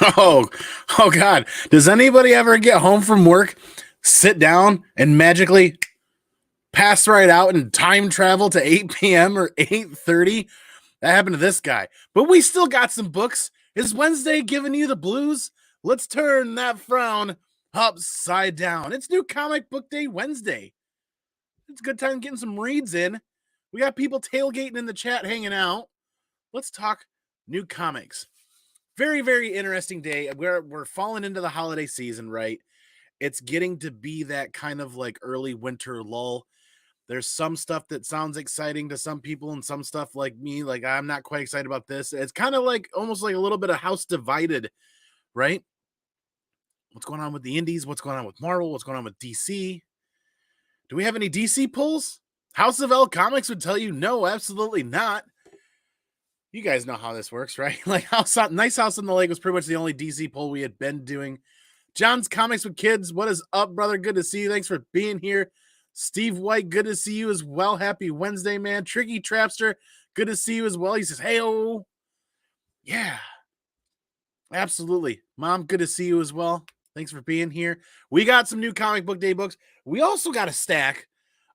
Oh, oh God. Does anybody ever get home from work, sit down, and magically pass right out and time travel to 8 p.m. or 8:30? That happened to this guy. But we still got some books. Is Wednesday giving you the blues? Let's turn that frown upside down. It's New Comic Book Day Wednesday. It's a good time getting some reads in. We got people tailgating in the chat hanging out. Let's talk new comics. Very, very interesting day. We're falling into the holiday season, right? It's getting to be that kind of like early winter lull. There's some stuff that sounds exciting to some people, and some stuff like me, like I'm not quite excited about this. It's kind of like almost like a little bit of house divided, right? What's going on with the indies? What's going on with Marvel? What's going on with DC? Do we have any DC pulls? House of L Comics would tell you no, absolutely not. You guys know how this works, right? Like Nice House on the Lake was pretty much the only DC pull we had been doing. John's Comics with Kids, what is up, brother? Good to see you. Thanks for being here. Steve White, good to see you as well. Happy Wednesday, man. Tricky Trapster, good to see you as well. He says, hey-oh. Yeah, absolutely. Mom, good to see you as well. Thanks for being here. We got some new Comic Book Day books. We also got a stack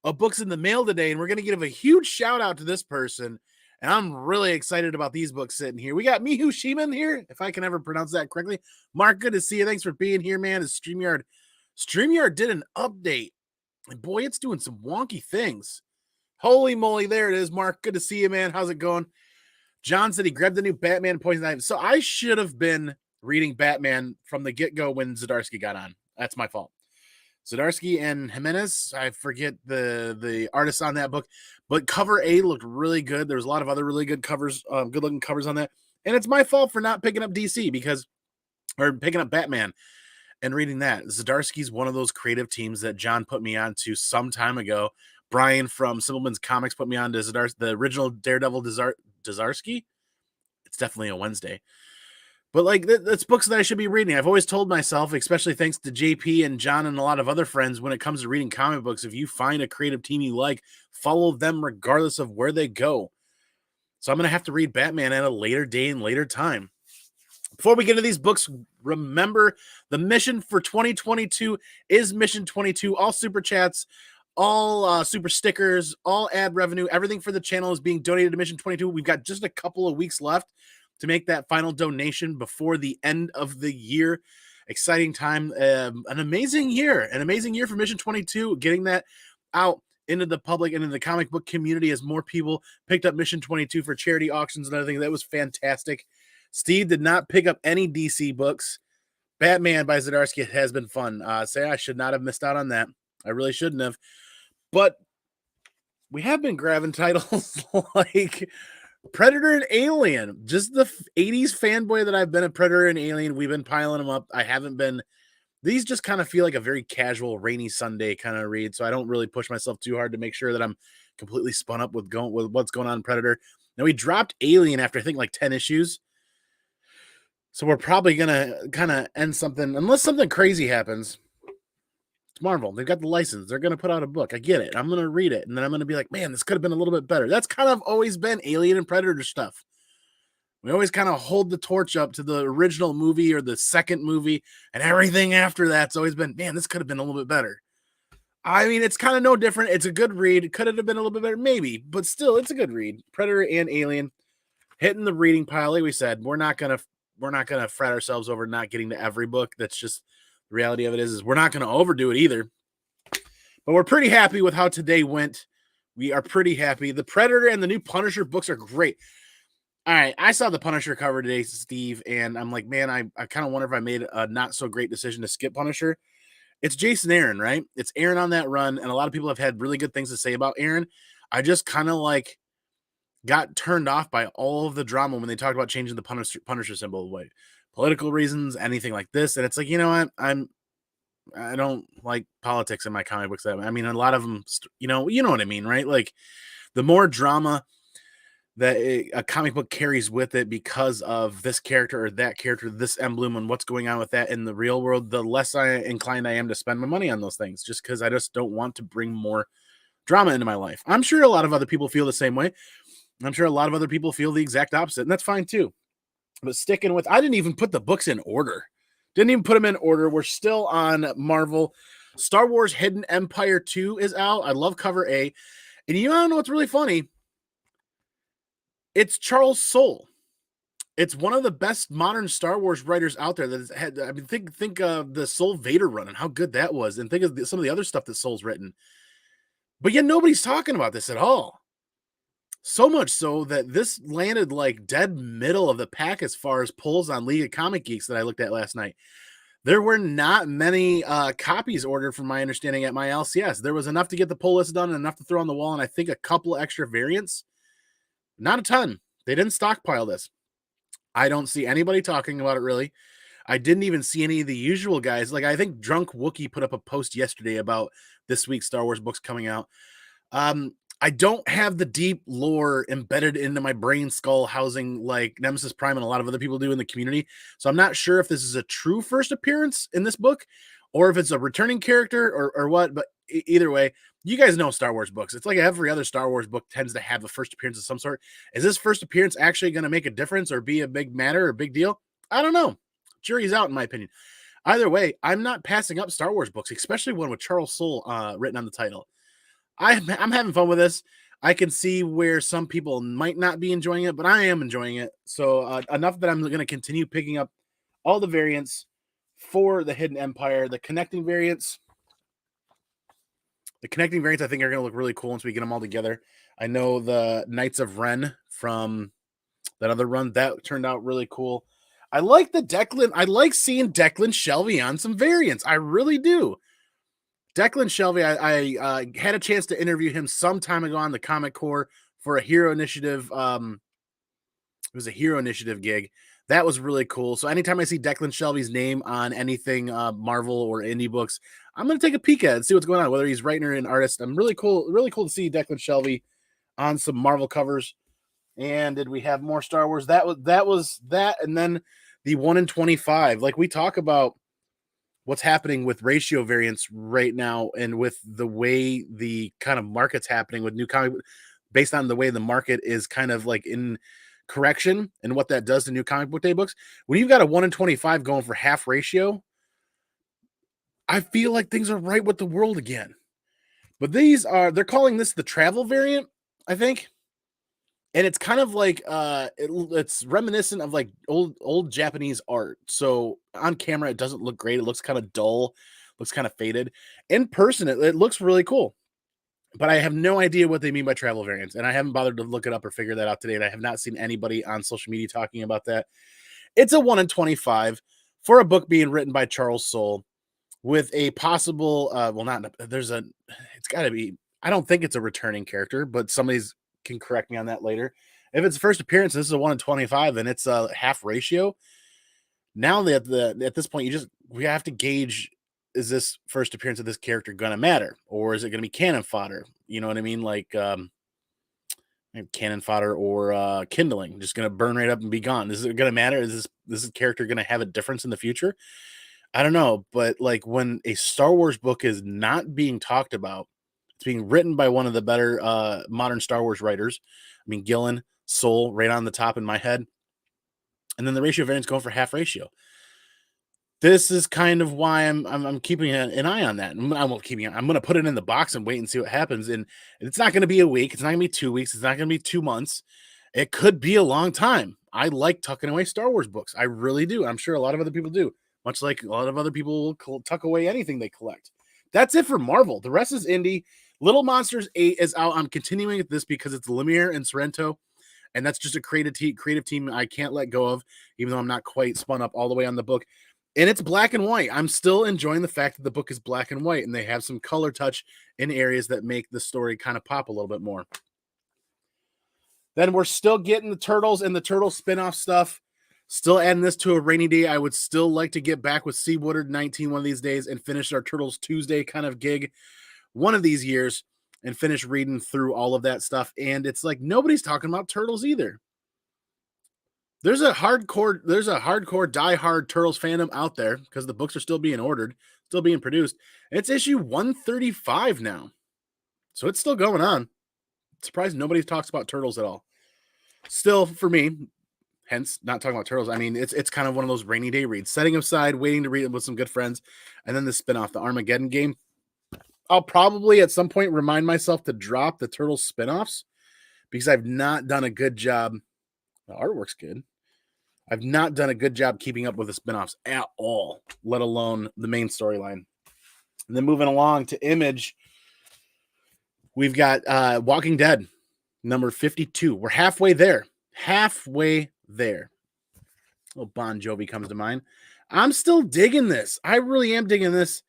of books in the mail today, and we're going to give a huge shout out to this person. And I'm really excited about these books sitting here. We got Mihu Shiman here, if I can ever pronounce that correctly. Mark, good to see you. Thanks for being here, man. It's StreamYard did an update. And boy, it's doing some wonky things. Holy moly, there it is, Mark. Good to see you, man. How's it going? John said he grabbed the new Batman Poison Ivy. So I should have been reading Batman from the get-go when Zdarsky got on. That's my fault. Zdarsky and Jimenez, I forget the artists on that book, but cover A looked really good. There was a lot of other really good covers, good-looking covers on that. And it's my fault for not picking up DC or picking up Batman and reading that. Zdarsky's one of those creative teams that John put me on to some time ago. Brian from Simpleman's Comics put me on to the original Daredevil Zdarsky. It's definitely a Wednesday. But like that's books that I should be reading. I've always told myself, especially thanks to JP and John and a lot of other friends, when it comes to reading comic books, if you find a creative team you like, follow them regardless of where they go. So I'm going to have to read Batman at a later day and later time. Before we get into these books, remember the mission for 2022 is Mission 22. All super chats, all super stickers, all ad revenue, everything for the channel is being donated to Mission 22. We've got just a couple of weeks left to make that final donation before the end of the year. Exciting time. An amazing year for Mission 22, getting that out into the public and in the comic book community as more people picked up Mission 22 for charity auctions and other things. That was fantastic. Steve did not pick up any DC books. Batman by Zdarsky has been fun. Say I should not have missed out on that. I really shouldn't have. But we have been grabbing titles like Predator and Alien. Just the 80s fanboy that I've been at Predator and Alien. We've been piling them up. I haven't been. These just kind of feel like a very casual rainy Sunday kind of read. So I don't really push myself too hard to make sure that I'm completely spun up with what's going on in Predator. Now we dropped Alien after I think like 10 issues. So we're probably going to kind of end something, unless something crazy happens. It's Marvel. They've got the license. They're going to put out a book. I get it. I'm going to read it. And then I'm going to be like, man, this could have been a little bit better. That's kind of always been Alien and Predator stuff. We always kind of hold the torch up to the original movie or the second movie, and everything after that's always been, man, this could have been a little bit better. I mean, it's kind of no different. It's a good read. Could it have been a little bit better? Maybe, but still, it's a good read. Predator and Alien hitting the reading pile. Like we said, we're not gonna fret ourselves over not getting to every book. That's just the reality of it is we're not gonna overdo it either. But we're pretty happy with how today went. We are pretty happy. The Predator and the new Punisher books are great. All right, I saw the Punisher cover today, Steve, and I'm like, man, I kind of wonder if I made a not so great decision to skip Punisher. It's Jason Aaron, right? It's Aaron on that run, and a lot of people have had really good things to say about Aaron. I just kind of like got turned off by all of the drama when they talked about changing the Punisher symbol, like political reasons, anything like this. And it's like, you know what? I don't like politics in my comic books. I mean, a lot of them, you know what I mean, right? Like the more drama that a comic book carries with it because of this character or that character, this emblem, and what's going on with that in the real world, the less inclined I am to spend my money on those things, just because I just don't want to bring more drama into my life. I'm sure a lot of other people feel the same way. I'm sure a lot of other people feel the exact opposite, and that's fine too. But sticking with, I didn't even put the books in order. Didn't even put them in order. We're still on Marvel. Star Wars Hidden Empire 2 is out. I love cover A. And you want to know what's really funny? It's Charles Soule. It's one of the best modern Star Wars writers out there that has had. I mean, think of the Soule Vader run and how good that was, and think of some of the other stuff that Soule's written. But yet nobody's talking about this at all. So much so that this landed like dead middle of the pack as far as pulls on League of Comic Geeks that I looked at last night. There were not many copies ordered, from my understanding, at my LCS. There was enough to get the pull list done and enough to throw on the wall, and I think a couple extra variants. Not a ton. They didn't stockpile this. I don't see anybody talking about it, really. I didn't even see any of the usual guys. Like, I think Drunk Wookie put up a post yesterday about this week's Star Wars books coming out. I don't have the deep lore embedded into my brain skull housing like Nemesis Prime and a lot of other people do in the community. So I'm not sure if this is a true first appearance in this book or if it's a returning character or what. But either way, you guys know Star Wars books. It's like every other Star Wars book tends to have a first appearance of some sort. Is this first appearance actually going to make a difference or be a big matter or a big deal? I don't know. Jury's out, in my opinion. Either way, I'm not passing up Star Wars books, especially one with Charles Soule written on the title. I'm having fun with this. I can see where some people might not be enjoying it, but I am enjoying it. So enough that I'm going to continue picking up all the variants for the Hidden Empire. The connecting variants, I think are going to look really cool once we get them all together. I know the Knights of Ren from that other run, that turned out really cool. I like I like seeing Declan Shelby on some variants. I really do. Declan Shelby, I had a chance to interview him some time ago on the Comic Core for a Hero Initiative. It was a Hero Initiative gig. That was really cool. So anytime I see Declan Shelby's name on anything Marvel or indie books, I'm going to take a peek at it and see what's going on, whether he's writing or an artist. I'm really cool to see Declan Shelby on some Marvel covers. And did we have more Star Wars? That was that. And then the 1 in 25. Like, we talk about what's happening with ratio variants right now and with the way the kind of market's happening with new comic, based on the way the market is kind of like in correction and what that does to new comic book day books. When you've got a 1 in 25 going for half ratio, I feel like things are right with the world again. But they're calling this the travel variant, I think. And it's kind of like it's reminiscent of like old Japanese art. So on camera, it doesn't look great. It looks kind of dull, looks kind of faded. In person, it looks really cool. But I have no idea what they mean by travel variants, and I haven't bothered to look it up or figure that out today. And I have not seen anybody on social media talking about that. It's a 1 in 25 for a book being written by Charles Soule with a possible. It's got to be. I don't think it's a returning character, but somebody's can correct me on that later. If it's first appearance, this is a 1 in 25, and it's a half ratio. Now that at this point, we have to gauge: is this first appearance of this character gonna matter, or is it gonna be cannon fodder? You know what I mean? Like cannon fodder or kindling, just gonna burn right up and be gone. Is it gonna matter? Is this character gonna have a difference in the future? I don't know, but like when a Star Wars book is not being talked about, it's being written by one of the better modern Star Wars writers. I mean, Gillen, Soule, right on the top in my head. And then the ratio variant's going for half ratio. This is kind of why I'm keeping an eye on that. I'm going to put it in the box and wait and see what happens. And it's not going to be a week. It's not going to be 2 weeks. It's not going to be 2 months. It could be a long time. I like tucking away Star Wars books. I really do. I'm sure a lot of other people do. Much like a lot of other people will tuck away anything they collect. That's it for Marvel. The rest is indie. Little Monsters 8 is out. I'm continuing with this because it's Lemire and Sorrento, and that's just a creative team I can't let go of, even though I'm not quite spun up all the way on the book. And it's black and white. I'm still enjoying the fact that the book is black and white, and they have some color touch in areas that make the story kind of pop a little bit more. Then we're still getting the Turtles and the Turtle spinoff stuff. Still adding this to a rainy day. I would still like to get back with Sea Woodard 19 one of these days and finish our Turtles Tuesday kind of gig one of these years and finish reading through all of that stuff. And it's like nobody's talking about Turtles either. There's a hardcore diehard Turtles fandom out there because the books are still being ordered, still being produced. And it's issue 135 now. So it's still going on. Surprised nobody talks about Turtles at all. Still, for me, hence not talking about turtles. I mean, it's kind of one of those rainy day reads, setting aside, waiting to read it with some good friends, and then the spinoff, the Armageddon game. I'll probably at some point remind myself to drop the Turtles spinoffs because I've not done a good job. The artwork's good. I've not done a good job keeping up with the spinoffs at all, let alone the main storyline. And then moving along to Image, we've got Walking Dead, number 52. We're halfway there. Halfway there. Oh, Bon Jovi comes to mind. I'm still digging this. I really am digging this.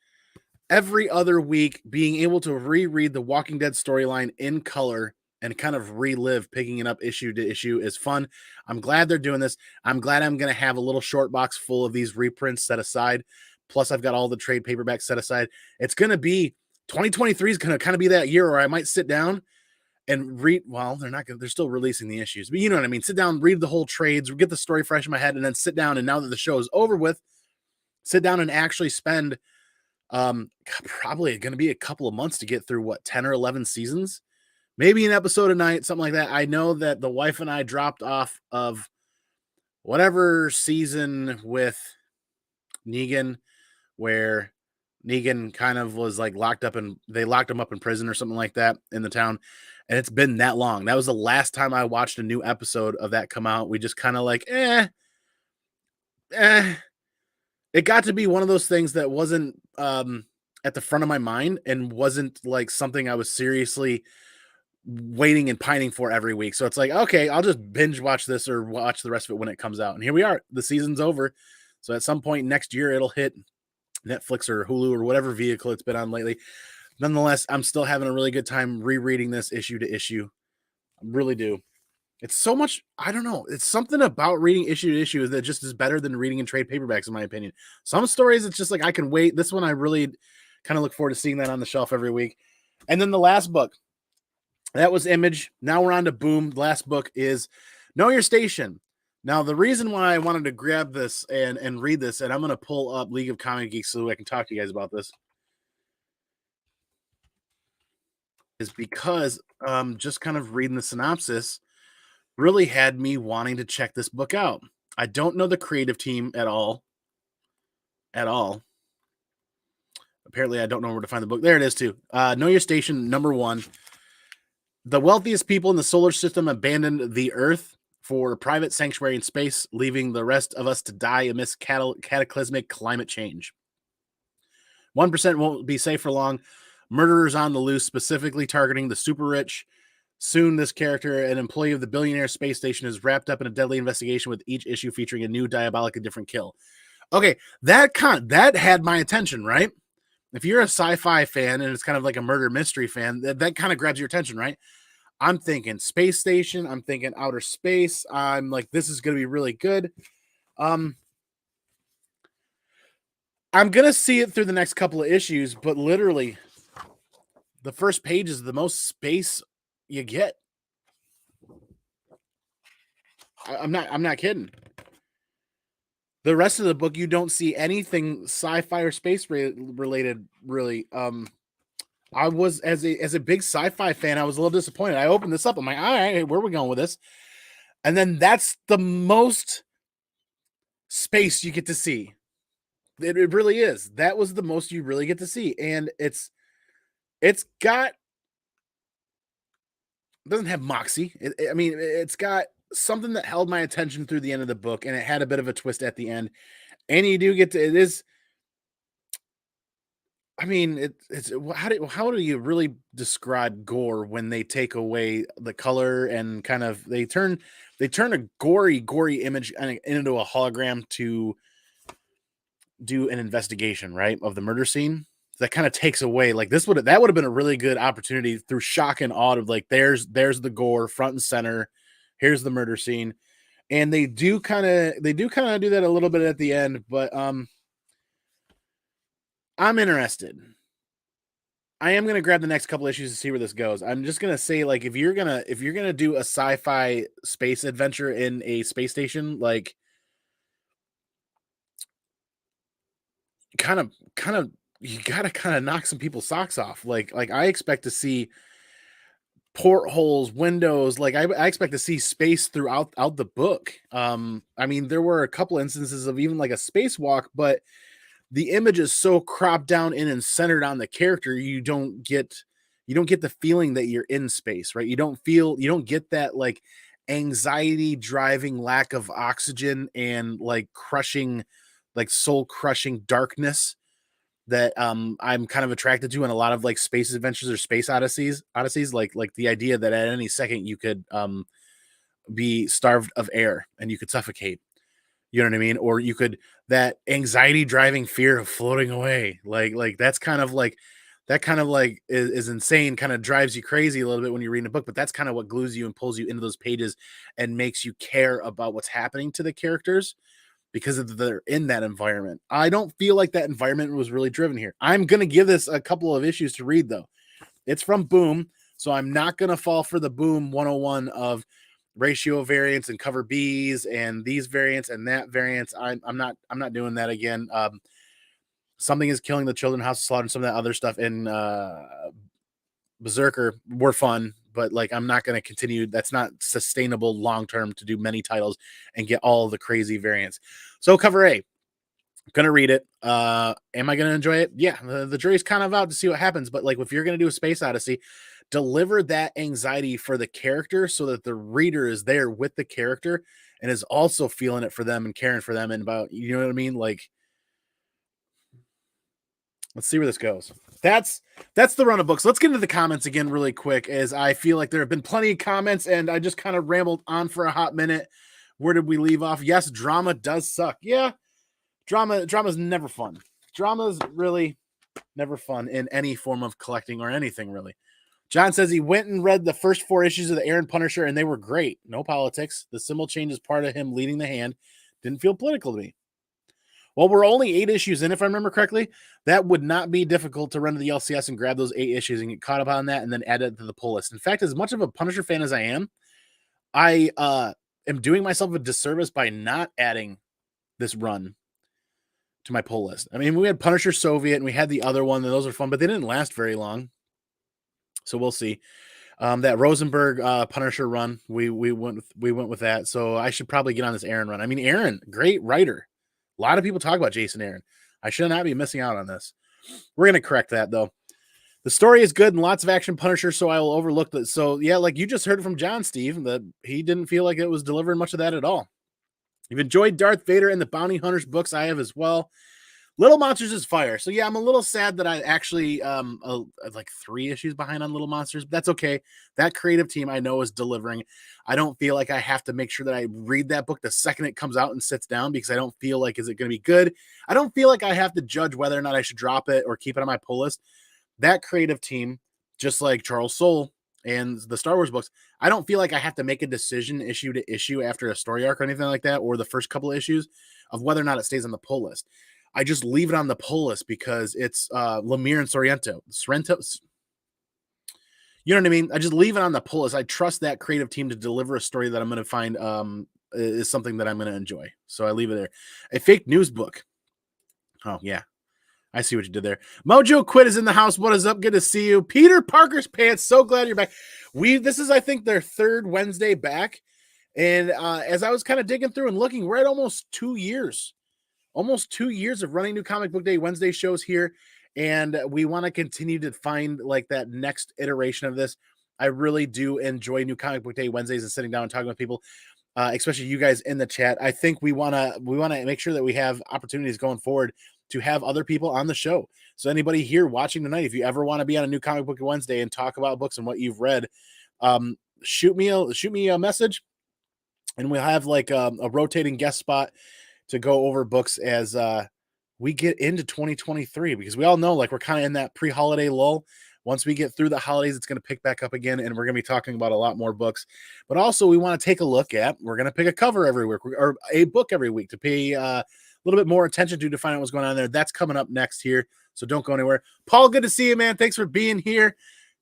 Every other week, being able to reread the Walking Dead storyline in color and kind of relive picking it up issue to issue is fun. I'm glad they're doing this. I'm glad I'm going to have a little short box full of these reprints set aside. Plus, I've got all the trade paperbacks set aside. It's going to be 2023 is going to kind of be that year where I might sit down and read. Well, they're still releasing the issues, but you know what I mean? Sit down, read the whole trades, get the story fresh in my head, and then sit down. And now that the show is over with, sit down and actually spend probably going to be a couple of months to get through 10 or 11 seasons, maybe an episode a night, something like that. I know that the wife and I dropped off of whatever season with Negan, where Negan kind of was like locked up and they locked him up in prison or something like that in the town. And it's been that long. That was the last time I watched a new episode of that come out. We just kind of like, it got to be one of those things that wasn't at the front of my mind and wasn't like something I was seriously waiting and pining for every week. So it's like, okay, I'll just binge watch this or watch the rest of it when it comes out. And here we are. The season's over. So at some point next year, it'll hit Netflix or Hulu or whatever vehicle it's been on lately. Nonetheless, I'm still having a really good time rereading this issue to issue. I really do. It's so much, I don't know. It's something about reading issue to issue that just is better than reading in trade paperbacks, in my opinion. Some stories, it's just like I can wait. This one, I really kind of look forward to seeing that on the shelf every week. And then the last book, that was Image. Now we're on to Boom. The last book is Know Your Station. Now, the reason why I wanted to grab this and read this, and I'm going to pull up League of Comic Geeks so I can talk to you guys about this, is because just kind of reading the synopsis really had me wanting to check this book out. I don't know the creative team at all. At all. Apparently, I don't know where to find the book. There it is, too. Know Your Station, number 1. The wealthiest people in the solar system abandoned the Earth for a private sanctuary in space, leaving the rest of us to die amidst cataclysmic climate change. 1% won't be safe for long. Murderers on the loose, specifically targeting the super rich. Soon, this character, an employee of the billionaire space station, is wrapped up in a deadly investigation with each issue featuring a new diabolically different kill. Okay, that had my attention, right? If you're a sci-fi fan and it's kind of like a murder mystery fan, that kind of grabs your attention, right? I'm thinking space station. I'm thinking outer space. I'm like, this is going to be really good. I'm going to see it through the next couple of issues, but literally the first page is the most space you get. I'm not kidding. The rest of the book, you don't see anything sci-fi or space related, really. I was as a big sci-fi fan, I was a little disappointed. I opened this up. I'm like, all right, where are we going with this? And then that's the most space you get to see. It really is. That was the most you really get to see, and it doesn't have moxie. I mean, it's got something that held my attention through the end of the book, and it had a bit of a twist at the end. And you do get to it is. I mean, it's how do you really describe gore when they take away the color and kind of they turn a gory image into a hologram to do an investigation, right, of the murder scene. That kind of takes away like that would have been a really good opportunity through shock and awe of like there's the gore front and center, here's the murder scene, and they do kind of do that a little bit at the end, but I'm interested. I am going to grab the next couple issues to see where this goes. I'm just going to say, like, if you're going to do a sci-fi space adventure in a space station, like kind of, you got to kind of knock some people's socks off. Like I expect to see portholes, windows. Like I expect to see space throughout the book. I mean, there were a couple instances of even like a spacewalk, but the image is so cropped down in and centered on the character, you don't get the feeling that you're in space, right? You don't get that like anxiety driving lack of oxygen and like crushing, like soul crushing darkness that I'm kind of attracted to in a lot of like space adventures or space odysseys, like the idea that at any second you could be starved of air and you could suffocate. You know what I mean? Or you could, that anxiety driving fear of floating away. Like that's kind of like that kind of like is insane, kind of drives you crazy a little bit when you're reading a book, but that's kind of what glues you and pulls you into those pages and makes you care about what's happening to the characters because of they're in that environment. I don't feel like that environment was really driven here. I'm gonna give this a couple of issues to read though. It's from Boom, so I'm not gonna fall for the Boom 101 of ratio variants and cover B's and these variants and that variants. I'm not doing that again. Something is killing the children, House of Slaughter, and some of that other stuff in Berserker were fun, but like I'm not going to continue. That's not sustainable long term to do many titles and get all the crazy variants. So cover A, gonna read it. Am I gonna enjoy it? Yeah, the jury's kind of out to see what happens. But like, if you're gonna do a space odyssey, deliver that anxiety for the character so that the reader is there with the character and is also feeling it for them and caring for them and about, you know what I mean? Like, let's see where this goes. That's the run of books. Let's get into the comments again really quick, as I feel like there have been plenty of comments and I just kind of rambled on for a hot minute. Where did we leave off? Yes, drama does suck. Yeah, drama's never fun. Drama's really never fun in any form of collecting or anything really. John says he went and read the first 4 issues of the Aaron Punisher and they were great. No politics. The symbol change is part of him leading the hand. Didn't feel political to me. Well, we're only 8 issues in, if I remember correctly. That would not be difficult to run to the LCS and grab those 8 issues and get caught up on that and then add it to the pull list. In fact, as much of a Punisher fan as I am doing myself a disservice by not adding this run to my pull list. I mean, we had Punisher Soviet and we had the other one, and those are fun, but they didn't last very long. So we'll see. That Rosenberg Punisher run, we went with that. So I should probably get on this Aaron run. I mean, Aaron, great writer. A lot of people talk about Jason Aaron. I should not be missing out on this. We're gonna correct that though. The story is good and lots of action Punisher, so I will overlook that. So yeah, like you just heard from John Steve, that he didn't feel like it was delivering much of that at all. You've enjoyed Darth Vader and the Bounty Hunters books. I have as well. Little Monsters is fire. So yeah, I'm a little sad that I actually like 3 issues behind on Little Monsters, but that's okay. That creative team I know is delivering. I don't feel like I have to make sure that I read that book the second it comes out and sits down, because I don't feel like, is it going to be good? I don't feel like I have to judge whether or not I should drop it or keep it on my pull list. That creative team, just like Charles Soule and the Star Wars books, I don't feel like I have to make a decision issue to issue after a story arc or anything like that, or the first couple of issues, of whether or not it stays on the pull list. I just leave it on the pull list because it's Lemire and Sorrento. You know what I mean? I just leave it on the pull list. I trust that creative team to deliver a story that I'm going to find is something that I'm going to enjoy. So I leave it there. A fake news book. Oh, yeah. I see what you did there. Mojo Quit is in the house. What is up? Good to see you. Peter Parker's Pants. So glad you're back. This is, I think, their 3rd Wednesday back. And as I was kind of digging through and looking, we're at almost 2 years. Almost 2 years of running New Comic Book Day Wednesday shows here. And we want to continue to find like that next iteration of this. I really do enjoy New Comic Book Day Wednesdays and sitting down and talking with people, especially you guys in the chat. I think we want to make sure that we have opportunities going forward to have other people on the show. So anybody here watching tonight, if you ever want to be on a New Comic Book Wednesday and talk about books and what you've read, shoot me a message, and we'll have like a rotating guest spot to go over books as we get into 2023, because we all know like we're kind of in that pre-holiday lull. Once we get through the holidays, it's going to pick back up again, and we're going to be talking about a lot more books. But also, we want to take a look at, we're going to pick a cover every week or a book every week to pay a little bit more attention to find out what's going on there. That's coming up next here, so don't go anywhere. Paul, good to see you, man. Thanks for being here.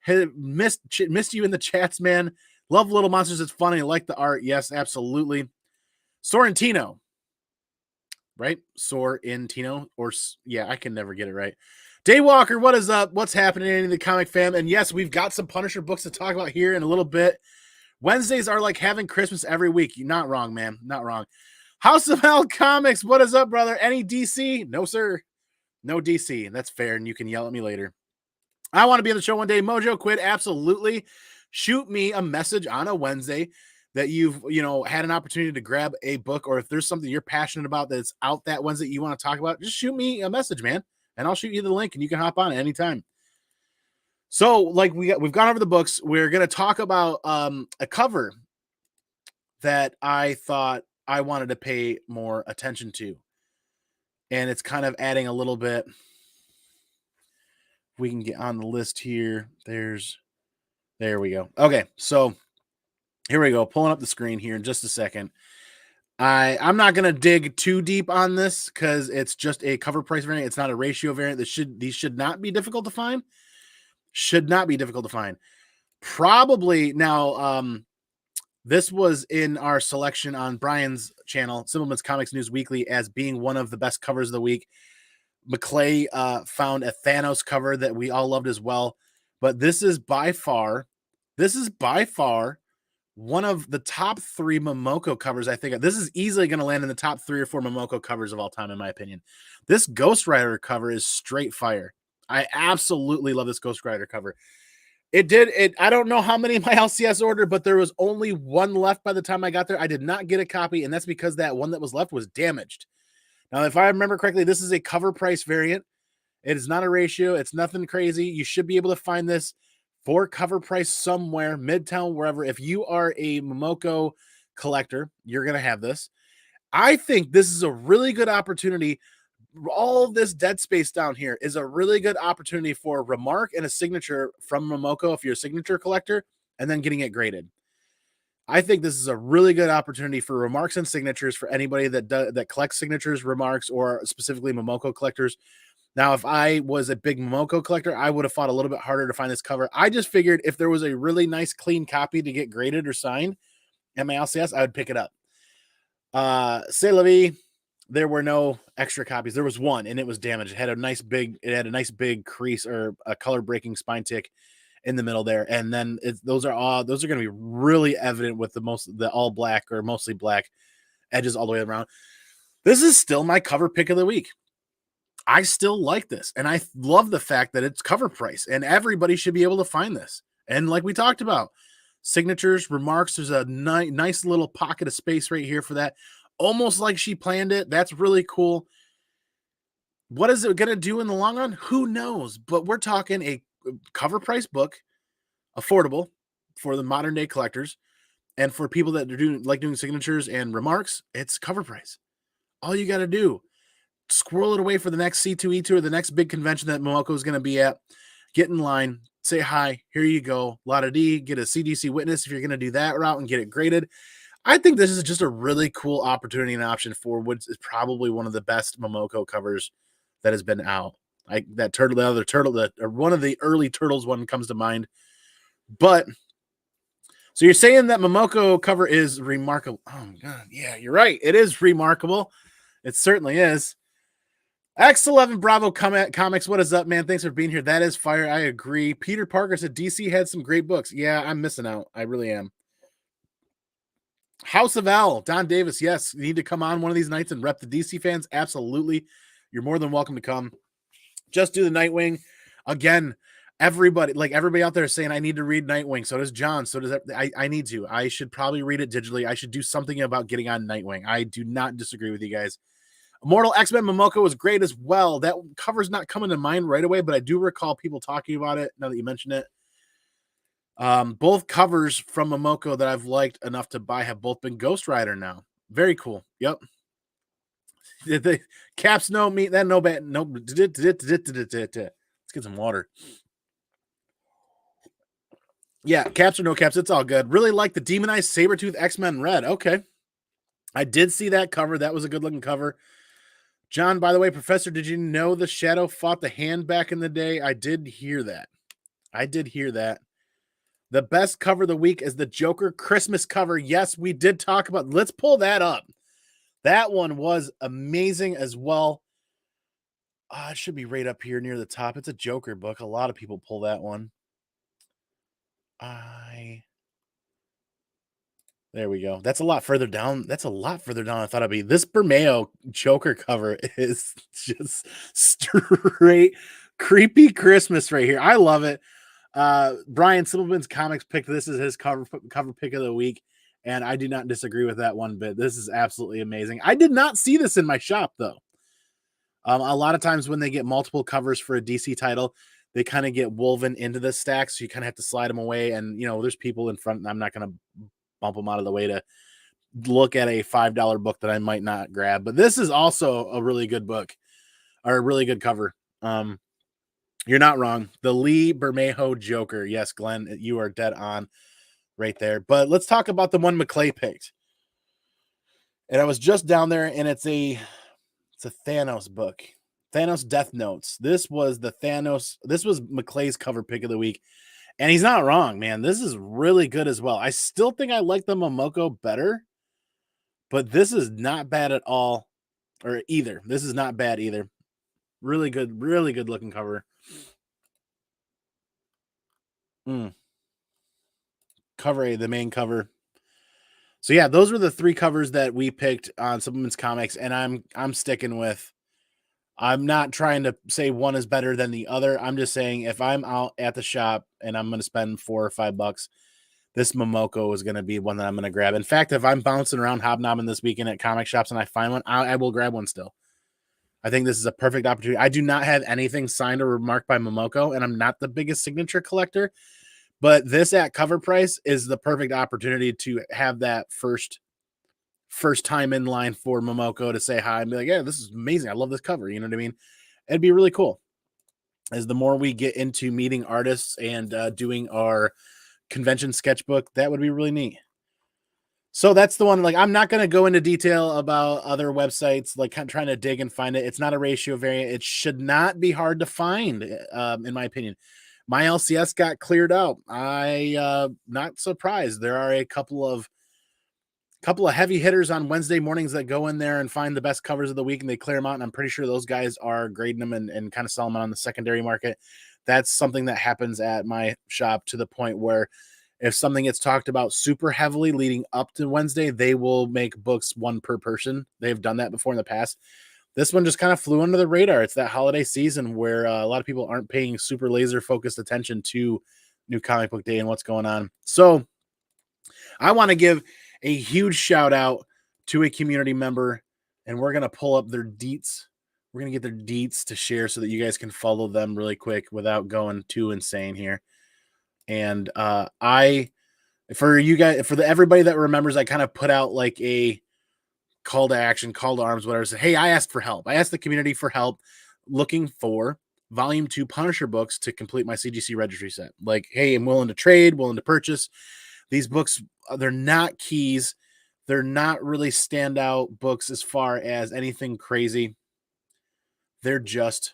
Missed you in the chats, man. Love Little Monsters. It's funny. I like the art. Yes, absolutely. Sorrentino. Right? Sorrentino, or yeah, I can never get it right. Daywalker, what is up? What's happening in the comic fam? And yes, we've got some Punisher books to talk about here in a little bit. Wednesdays are like having Christmas every week. You're not wrong, man. Not wrong. House of L Comics, what is up, brother? Any DC? No, sir. No DC. That's fair, and you can yell at me later. I want to be on the show one day. Mojo Quid, absolutely. Shoot me a message on a Wednesday that you've, had an opportunity to grab a book, or if there's something you're passionate about that's out that Wednesday you want to talk about, just shoot me a message, man, and I'll shoot you the link, and you can hop on at any time. So, like we've gone over the books. We're gonna talk about a cover that I thought I wanted to pay more attention to, and it's kind of adding a little bit. We can get on the list here. There we go. Okay, so here we go. Pulling up the screen here in just a second. I'm not gonna dig too deep on this because it's just a cover price variant. It's not a ratio variant. These should not be difficult to find. Should not be difficult to find. Probably now. This was in our selection on Brian's channel, Simpleman's Comics News Weekly, as being one of the best covers of the week. McClay found a Thanos cover that we all loved as well. But this is by far one of the top 3 Momoko covers. I think this is easily going to land in the top 3 or 4 Momoko covers of all time, in my opinion. This Ghost Rider cover is straight fire. I absolutely love this Ghost Rider cover. I don't know how many my LCS ordered, but there was only one left by the time I got there. I did not get a copy, and that's because that one that was left was damaged. Now, if I remember correctly, this is a cover price variant. It is not a ratio. It's nothing crazy. You should be able to find this for cover price somewhere, Midtown, wherever. If you are a Momoko collector, you're going to have this. I think this is a really good opportunity. All this dead space down here is a really good opportunity for a remark and a signature from Momoko if you're a signature collector, and then getting it graded. I think this is a really good opportunity for remarks and signatures for anybody that collects signatures, remarks, or specifically Momoko collectors. Now, if I was a big Momoko collector, I would have fought a little bit harder to find this cover. I just figured if there was a really nice, clean copy to get graded or signed at my LCS, I would pick it up. C'est la vie. There were no extra copies. There was one, and it was damaged. It had a nice big crease or a color breaking spine tick in the middle there. And then those are going to be really evident with the all black or mostly black edges all the way around. This is still my cover pick of the week. I still like this, and I love the fact that it's cover price, and everybody should be able to find this. And like we talked about, signatures, remarks, there's a nice little pocket of space right here for that. Almost like she planned it. That's really cool. What is it going to do in the long run? Who knows? But we're talking a cover price book, affordable for the modern day collectors, and for people that are doing signatures and remarks, it's cover price. All you got to do, squirrel it away for the next C2E2 or the next big convention that Momoko is going to be at. Get in line, say hi, here you go, la da dee, get a CDC witness if you're going to do that route and get it graded. I think this is just a really cool opportunity and option for what is probably one of the best Momoko covers that has been out. One of the early Turtles one comes to mind. But so you're saying that Momoko cover is remarkable? Oh God, yeah, you're right. It is remarkable. It certainly is. X11 Bravo Comics, what is up, man? Thanks for being here. That is fire. I agree. Peter Parker said DC had some great books. Yeah, I'm missing out. I really am. House of L, Don Davis. Yes, you need to come on one of these nights and rep the DC fans. Absolutely. You're more than welcome to come. Just do the Nightwing. Again, everybody out there is saying I need to read Nightwing. So does John. So does I need to. I should probably read it digitally. I should do something about getting on Nightwing. I do not disagree with you guys. Immortal X-Men Momoko was great as well. That cover's not coming to mind right away, but I do recall people talking about it now that you mention it. Both covers from Momoko that I've liked enough to buy have both been Ghost Rider now. Very cool. Yep. The caps no meat that no bad no. Let's get some water. Yeah, caps or no caps, it's all good. Really like the Demonized Sabretooth X-Men Red. Okay. I did see that cover. That was a good looking cover. John, by the way, Professor, did you know the Shadow fought the Hand back in the day? I did hear that. The best cover of the week is the Joker Christmas cover. Yes, we did talk about. Let's pull that up. That one was amazing as well. It should be right up here near the top. It's a Joker book. A lot of people pull that one. There we go. That's a lot further down. That's a lot further down than I thought it'd be. This Bermeo Joker cover is just straight creepy Christmas right here. I love it. Brian Simpleman's Comics picked this as his cover pick of the week, and I do not disagree with that one bit. This is absolutely amazing. I did not see this in my shop though. A lot of times when they get multiple covers for a DC title, they kind of get woven into the stack, so you kind of have to slide them away. And there's people in front, and I'm not going to bump them out of the way to look at a $5 book that I might not grab. But this is also a really good book, or a really good cover. You're not wrong. The Lee Bermejo Joker. Yes, Glenn, you are dead on right there. But let's talk about the one McClay picked. And I was just down there, and it's a Thanos book. Thanos Death Notes. This was McClay's cover pick of the week. And he's not wrong, man. This is really good as well. I still think I like the Momoko better, but this is not bad at all, or either. This is not bad either. Really good looking cover. Cover A, the main cover. So yeah, those were the 3 covers that we picked on Supplements Comics, and I'm sticking with. I'm not trying to say one is better than the other. I'm just saying if I'm out at the shop and I'm going to spend $4 or $5, this Momoko is going to be one that I'm going to grab. In fact, if I'm bouncing around hobnobbing this weekend at comic shops and I find one, I will grab one still. I think this is a perfect opportunity. I do not have anything signed or marked by Momoko, and I'm not the biggest signature collector, but this at cover price is the perfect opportunity to have that first time in line for Momoko to say hi and be like, yeah, this is amazing. I love this cover. You know what I mean? It'd be really cool. As the more we get into meeting artists and doing our convention sketchbook, that would be really neat. So that's the one. Like, I'm not going to go into detail about other websites, like kind of trying to dig and find it. It's not a ratio variant. It should not be hard to find, in my opinion. My LCS got cleared out. Not surprised. There are a couple of heavy hitters on Wednesday mornings that go in there and find the best covers of the week, and they clear them out. And I'm pretty sure those guys are grading them and kind of selling them on the secondary market. That's something that happens at my shop, to the point where if something gets talked about super heavily leading up to Wednesday, they will make books one per person. They've done that before in the past. This one just kind of flew under the radar. It's that holiday season where a lot of people aren't paying super laser focused attention to New Comic Book Day and what's going on. So I want to give a huge shout out to a community member, and we're going to pull up their deets. We're going to get their deets to share so that you guys can follow them really quick without going too insane here. And for everybody that remembers, I kind of put out like a call to action, call to arms, whatever. Said, hey, I asked for help. I asked the community for help looking for Volume 2 Punisher books to complete my CGC registry set. Like, hey, I'm willing to trade, willing to purchase. These books, they're not keys. They're not really standout books as far as anything crazy. They're just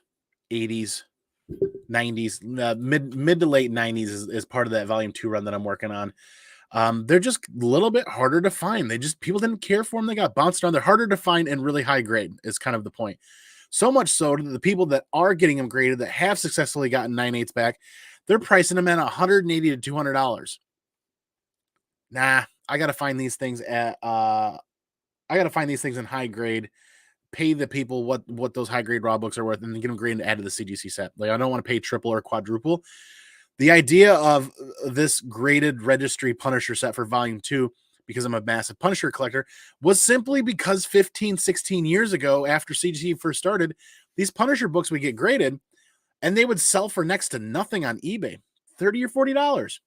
80s, 90s, mid to late 90s is part of that Volume 2 run that I'm working on. They're just a little bit harder to find. People didn't care for them. They got bounced around. They're harder to find and really high grade is kind of the point. So much so that the people that are getting them graded, that have successfully gotten 9/8 back, they're pricing them at $180 to $200. Nah, I got to find these things in high grade, pay the people what those high grade raw books are worth, and then get them graded and add to the CGC set. Like, I don't want to pay triple or quadruple. The idea of this graded registry Punisher set for Volume 2, because I'm a massive Punisher collector, was simply because 15, 16 years ago, after CGC first started, these Punisher books would get graded, and they would sell for next to nothing on eBay, $30 or $40.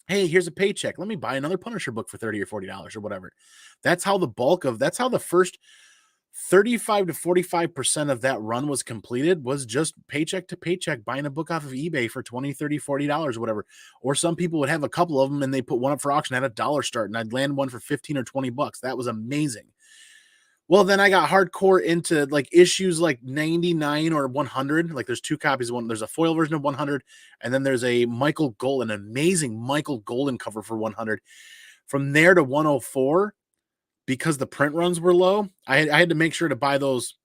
Hey, here's a paycheck. Let me buy another Punisher book for $30 or $40 or whatever. That's how the first 35 to 45% of that run was completed, was just paycheck to paycheck, buying a book off of eBay for $20, $30, $40, whatever. Or some people would have a couple of them and they put one up for auction at $1 start, and I'd land one for 15 or 20 bucks. That was amazing. Well, then I got hardcore into like issues like 99 or 100. Like, there's 2 copies of one. There's a foil version of 100, and then there's a Michael Golden, an amazing Michael Golden cover for 100. From there to 104, because the print runs were low, I had to make sure to buy those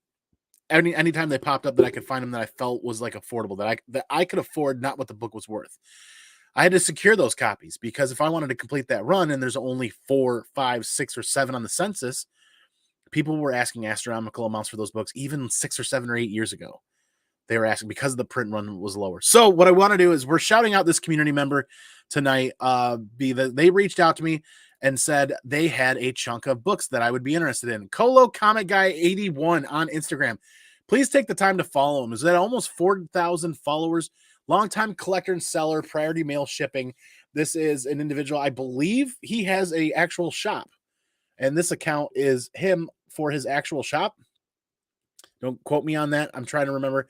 anytime they popped up that I could find them that I felt was like affordable, that I could afford, not what the book was worth. I had to secure those copies because if I wanted to complete that run and there's only 4, 5, 6, or 7 on the census, people were asking astronomical amounts for those books even 6 or 7 or 8 years ago. They were asking because the print run was lower. So what I want to do is we're shouting out this community member tonight. They reached out to me and said they had a chunk of books that I would be interested in. Colo Comic Guy 81 on Instagram. Please take the time to follow him. Is that almost 4,000 followers? Longtime collector and seller, priority mail shipping. This is an individual. I believe he has a actual shop, and this account is him for his actual shop. Don't quote me on that. I'm trying to remember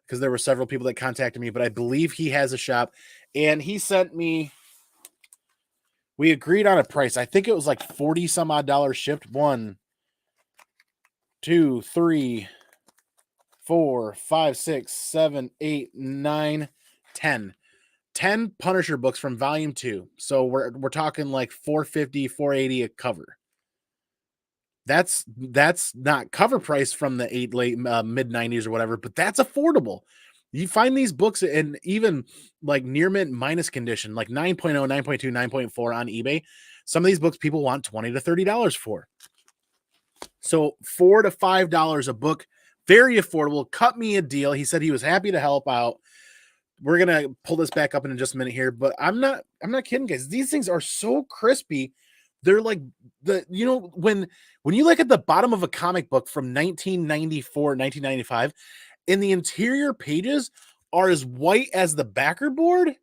because there were several people that contacted me, but I believe he has a shop, and he sent me, we agreed on a price. I think it was like 40 some odd dollars shipped. 1, 2, 3, 4, 5, 6, 7, 8, 9, 10. 10 Punisher books from volume 2. So we're talking like 450, 480 a cover. That's not cover price from the late mid 90s or whatever, but that's affordable. You find these books in even like near mint minus condition, like 9.0, 9.2, 9.4 on eBay. Some of these books people want $20 to $30 for. So $4 to $5 a book, very affordable. Cut me a deal. He said he was happy to help out. We're gonna pull this back up in just a minute here, but I'm not kidding, guys. These things are so crispy. They're like when you look at the bottom of a comic book from 1994, 1995, and the interior pages are as white as the backer board,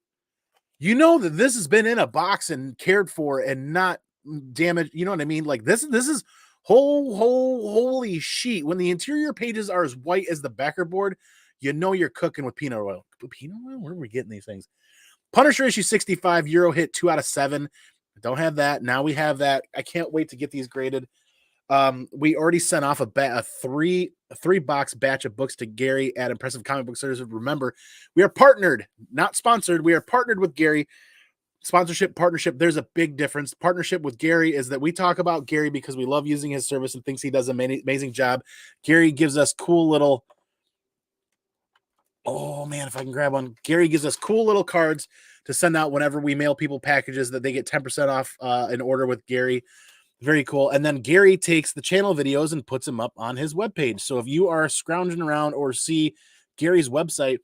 you know that this has been in a box and cared for and not damaged. You know what I mean? Like this is holy sheet. When the interior pages are as white as the backer board, you know you're cooking with peanut oil. Peanut oil? Where are we getting these things? Punisher issue 65, Euro hit 2 out of 7. Don't have that. Now we have that. I can't wait to get these graded. We already sent off a three box batch of books to Gary at Impressive Comic Book Service. Remember, we are partnered, not sponsored. We are partnered with Gary. Sponsorship, partnership, there's a big difference. Partnership with Gary is that we talk about Gary because we love using his service and thinks he does an amazing job. Gary gives us cool little, oh man, if I can grab one. Gary gives us cool little cards to send out whenever we mail people packages that they get 10% off an order with Gary. Very cool. And then Gary takes the channel videos and puts them up on his webpage. So if you are scrounging around or see Gary's website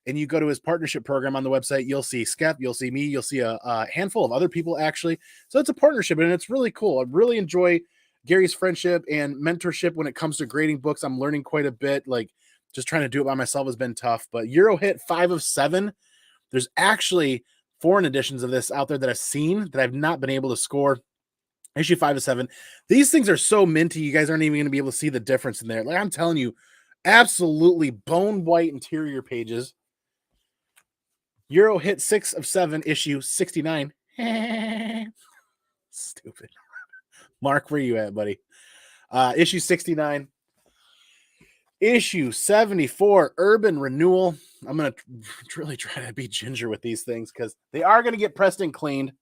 and you go to his partnership program on the website, you'll see Skep, you'll see me, you'll see a handful of other people actually. So it's a partnership and it's really cool. I really enjoy Gary's friendship and mentorship when it comes to grading books. I'm learning quite a bit. Like just trying to do it by myself has been tough, but Euro hit 5 of 7. There's actually foreign editions of this out there that I've seen that I've not been able to score. Issue 5 of 7. These things are so minty, you guys aren't even going to be able to see the difference in there. Like I'm telling you, absolutely bone white interior pages. Euro hit 6 of 7, issue 69. Stupid. Mark, where you at, buddy? Issue 69. Issue 74, Urban Renewal. I'm going to really try to be ginger with these things because they are going to get pressed and cleaned.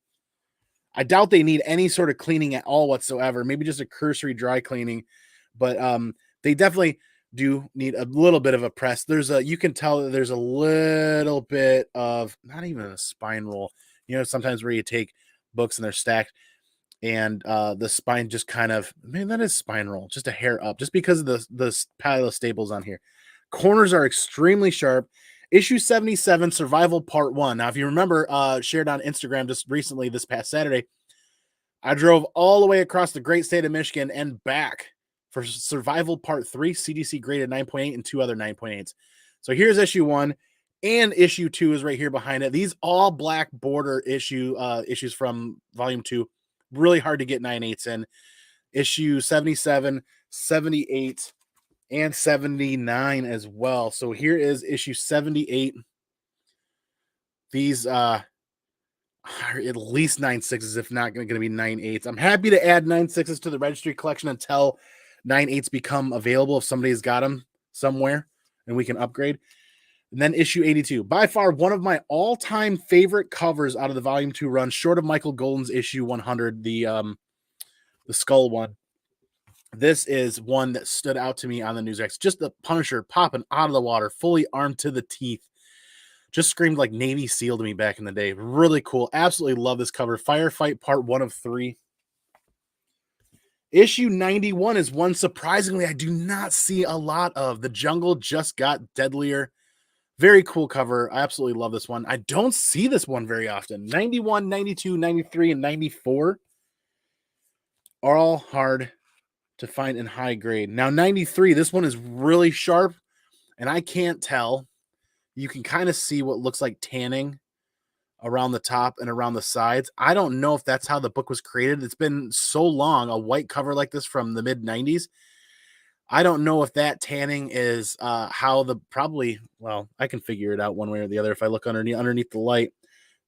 I doubt they need any sort of cleaning at all whatsoever. Maybe just a cursory dry cleaning. But they definitely do need a little bit of a press. You can tell that there's a little bit of, not even a spine roll. You know, sometimes where you take books and they're stacked and the spine just kind of, man, that is spine roll, just a hair up, just because of the pile of staples on here. Corners are extremely sharp. Issue 77, Survival Part 1. Now, if you remember, shared on Instagram just recently this past Saturday, I drove all the way across the great state of Michigan and back for Survival Part 3, CDC graded 9.8 and 2 other 9.8s. So here's issue 1, and issue 2 is right here behind it. These all black border issues from volume 2. Really hard to get 9.8s in. Issue 77, 78, and 79 as well. So here is issue 78. These are at least 9.6s, if not going to be 9.8s. I'm happy to add 9.6s to the registry collection until 9.8s become available if somebody's got them somewhere and we can upgrade. And then issue 82, by far one of my all-time favorite covers out of the volume 2 run, short of Michael Golden's issue 100, the skull one. This is one that stood out to me on the news X. Just the Punisher popping out of the water, fully armed to the teeth. Just screamed like Navy SEAL to me back in the day. Really cool. Absolutely love this cover. Firefight Part 1 of 3. Issue 91 is one surprisingly I do not see a lot of. The jungle just got deadlier. Very cool cover. I absolutely love this one. I don't see this one very often. 91, 92, 93, and 94 are all hard to find in high grade. Now 93, this one is really sharp, and I can't tell. You can kind of see what looks like tanning around the top and around the sides. I don't know if that's how the book was created. It's been so long, a white cover like this from the mid 90s. I don't know if that tanning is how the probably, well, I can figure it out one way or the other if I look underneath the light.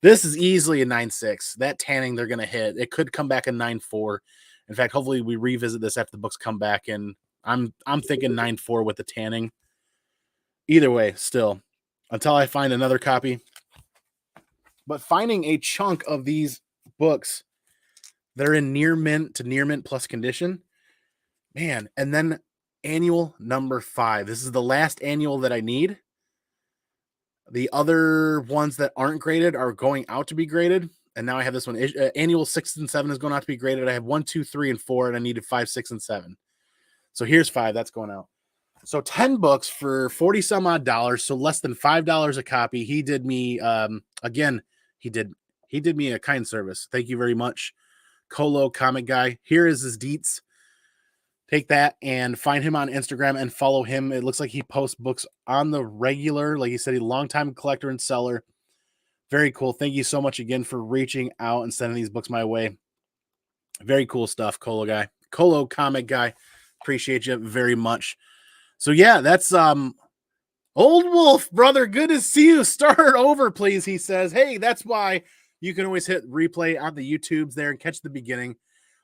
This is easily a 9.6. That tanning they're going to hit. It could come back a 9.4. In fact, hopefully we revisit this after the books come back, and I'm thinking 9.4 with the tanning. Either way, still, until I find another copy. But finding a chunk of these books that are in near mint to near mint plus condition, man, and then annual number 5. This is the last annual that I need. The other ones that aren't graded are going out to be graded. And now I have this one. Annual 6 and 7 is going out to be graded. I have 1, 2, 3, and 4, and I needed 5, 6, and 7. So here's 5. That's going out. So 10 books for 40 some odd dollars. So less than $5 a copy. He did me, again, he did me a kind service. Thank you very much. Colo Comic Guy. Here is his deets. Take that and find him on Instagram and follow him. It looks like he posts books on the regular. Like he said, he's a longtime collector and seller. Very cool. Thank you so much again for reaching out and sending these books my way. Very cool stuff, Colo Comic Guy. Appreciate you very much. So yeah, that's Old Wolf, brother. Good to see you. Start over, please. He says, hey, that's why you can always hit replay on the YouTubes there and catch the beginning.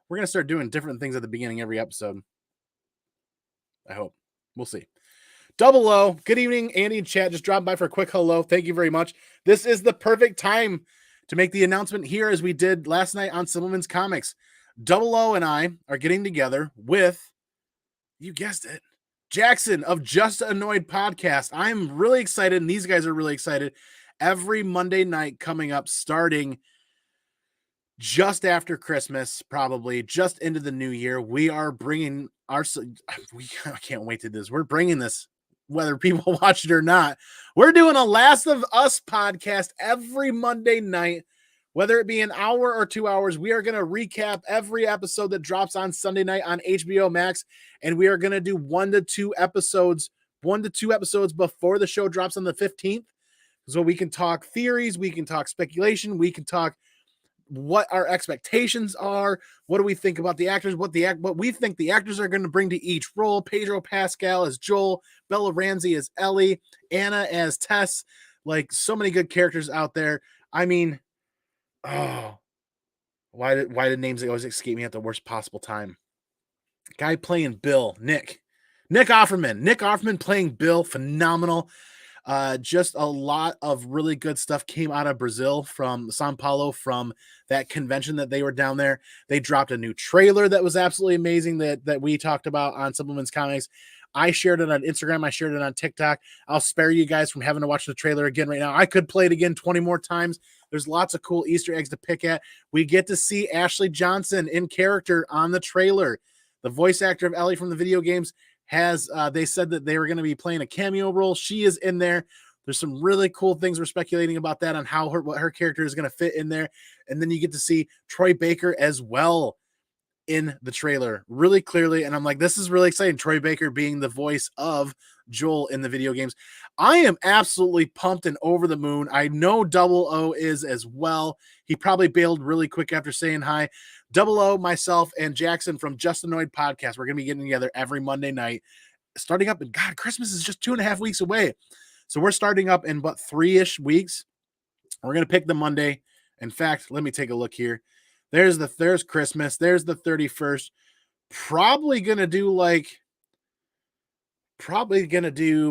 We're going to start doing different things at the beginning every episode. I hope. We'll see. Double O, good evening, Andy and chat. Just dropping by for a quick hello. Thank you very much. This is the perfect time to make the announcement here as we did last night on Simpleman's Comics. Double O and I are getting together with, you guessed it, Jackson of Just Annoyed Podcast. I'm really excited, and these guys are really excited. Every Monday night coming up, starting just after Christmas, probably just into the new year, we are bringing I can't wait to do this. We're bringing this, whether people watch it or not. We're doing a Last of Us podcast every Monday night, whether it be an hour or 2 hours. We are going to recap every episode that drops on Sunday night on HBO Max, and we are going to do 1 to 2 episodes before the show drops on the 15th. So we can talk theories, we can talk speculation, we can talk what our expectations are, what do we think about the actors, what we think the actors are going to bring to each role. Pedro Pascal as Joel, Bella Ramsey as Ellie, Anna as Tess. Like, so many good characters out there. I mean, oh, why did names always escape me at the worst possible time? Guy playing Bill, Nick Offerman playing Bill, phenomenal. Just a lot of really good stuff came out of Brazil, from Sao Paulo, from that convention that they were down there. They dropped a new trailer that was absolutely amazing that we talked about on Supplements Comics. I shared it on Instagram. I shared it on TikTok. I'll spare you guys from having to watch the trailer again right now. I could play it again 20 more times. There's lots of cool Easter eggs to pick at. We get to see Ashley Johnson in character on the trailer. The voice actor of Ellie from the video games has they said that they were going to be playing a cameo role. She is in there. There's some really cool things we're speculating about that, on how what her character is going to fit in there. And then you get to see Troy Baker as well in the trailer really clearly. And I'm like, this is really exciting. Troy Baker being the voice of Joel in the video games. I am absolutely pumped and over the moon. I know Double O is as well. He probably bailed really quick after saying hi. Double O, myself, and Jackson from Just Annoyed Podcast, we're going to be getting together every Monday night, starting up. And God, Christmas is just 2.5 weeks away. So we're starting up in about 3-ish weeks. We're going to pick the Monday. In fact, let me take a look here. There's Christmas. There's the 31st. Probably going to do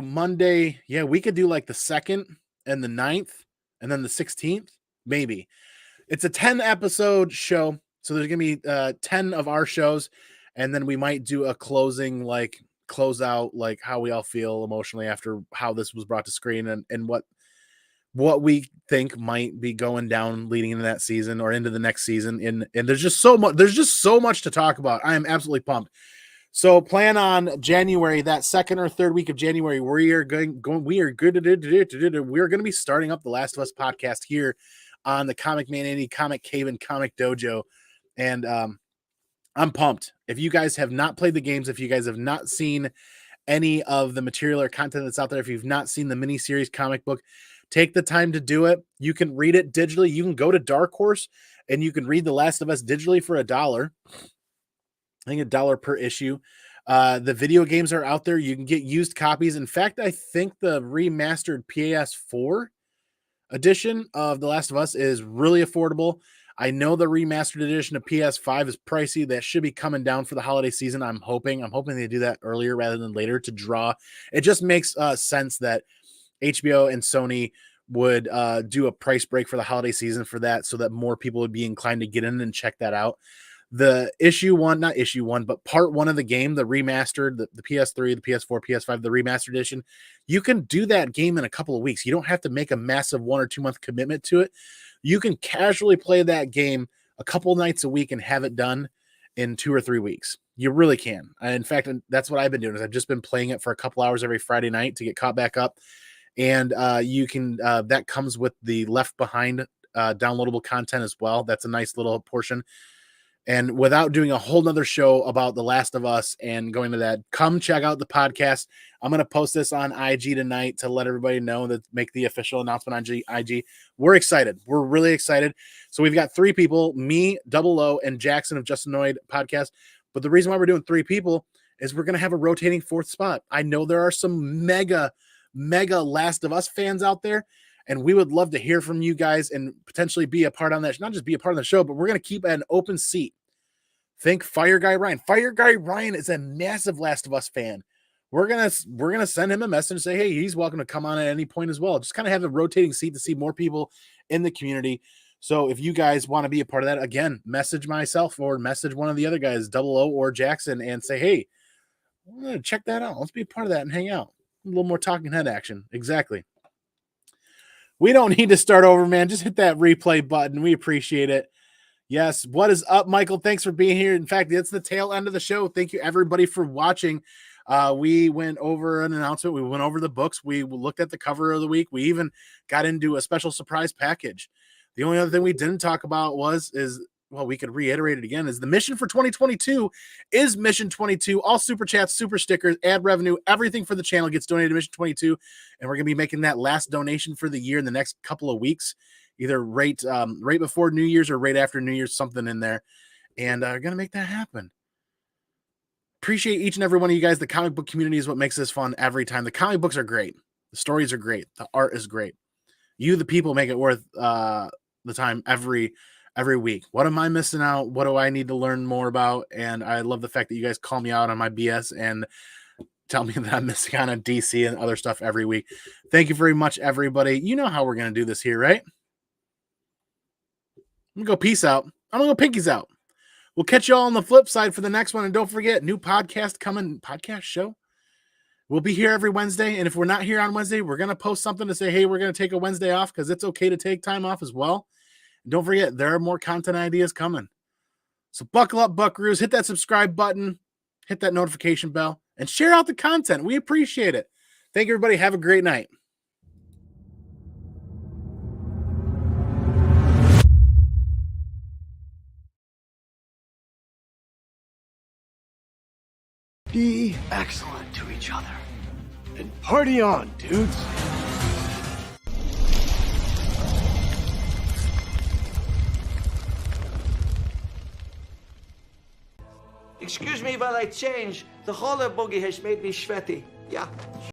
Monday. Yeah, we could do like the 2nd and the 9th and then the 16th. Maybe. It's a 10 episode show. So there's going to be 10 of our shows. and then we might do a close out, like how we all feel emotionally after how this was brought to screen, and what we think might be going down leading into that season or into the next season. And there's just so much to talk about. I am absolutely pumped. So plan on January, that second or third week of January, we're going to be starting up the Last of Us podcast here on the Comic Man Indie, Comic Cave, and Comic Dojo. And I'm pumped. If you guys have not played the games, if you guys have not seen any of the material or content that's out there, if you've not seen the miniseries comic book, take the time to do it. You can read it digitally. You can go to Dark Horse and you can read The Last of Us digitally for $1. I think $1 per issue. The video games are out there. You can get used copies. In fact, I think the remastered PS4 edition of The Last of Us is really affordable. I know the remastered edition of PS5 is pricey. That should be coming down for the holiday season. I'm hoping they do that earlier rather than later to draw. It just makes sense that HBO and Sony would do a price break for the holiday season for that, so that more people would be inclined to get in and check that out. The part one of the game, the remastered, the PS3, the PS4, PS5, the remastered edition, you can do that game in a couple of weeks. You don't have to make a massive 1 or 2 month commitment to it. You can casually play that game a couple nights a week and have it done in 2 or 3 weeks. You really can. In fact, that's what I've been doing. Is I've just been playing it for a couple hours every Friday night to get caught back up. And you can that comes with the Left Behind downloadable content as well. That's a nice little portion. And without doing a whole nother show about The Last of Us and going to that, come check out the podcast. I'm going to post this on IG tonight to let everybody know, that make the official announcement on IG. We're excited. We're really excited. So we've got 3 people, me, Double O, and Jackson of Just Annoyed podcast. But the reason why we're doing 3 people is we're going to have a rotating 4th spot. I know there are some mega Last of Us fans out there, and we would love to hear from you guys and potentially be a part on that. Not just be a part of the show, but we're going to keep an open seat. Think Fire Guy Ryan. Fire Guy Ryan is a massive Last of Us fan. We're gonna send him a message and say, hey, he's welcome to come on at any point as well. Just kind of have a rotating seat to see more people in the community. So if you guys want to be a part of that, again, message myself or message one of the other guys, Double O or Jackson, and say, hey, I'm gonna check that out. Let's be a part of that and hang out. A little more talking head action. Exactly. We don't need to start over, man. Just hit that replay button. We appreciate it. Yes. What is up, Michael? Thanks for being here. In fact, it's the tail end of the show. Thank you, everybody, for watching. We went over an announcement. We went over the books. We looked at the cover of the week. We even got into a special surprise package. The only other thing we didn't talk about we could reiterate it again, is the mission for 2022 is Mission 22. All super chats, super stickers, ad revenue, everything for the channel gets donated to Mission 22. And we're going to be making that last donation for the year in the next couple of weeks, either right before New Year's or right after New Year's, something in there. And we're going to make that happen. Appreciate each and every one of you guys. The comic book community is what makes this fun every time. The comic books are great. The stories are great. The art is great. You, the people, make it worth the time every week. What am I missing out? What do I need to learn more about? And I love the fact that you guys call me out on my BS and tell me that I'm missing out on DC and other stuff every week. Thank you very much, everybody. You know how we're going to do this here, right? I'm going to go peace out. I'm going to go pinkies out. We'll catch you all on the flip side for the next one. And don't forget, new podcast coming, podcast show. We'll be here every Wednesday. And if we're not here on Wednesday, we're going to post something to say, hey, we're going to take a Wednesday off, because it's okay to take time off as well. And don't forget, there are more content ideas coming. So buckle up, buckaroos. Hit that subscribe button. Hit that notification bell. And share out the content. We appreciate it. Thank you, everybody. Have a great night. Be excellent to each other. And party on, dudes. Excuse me while I change. The roller buggy has made me sweaty. Yeah.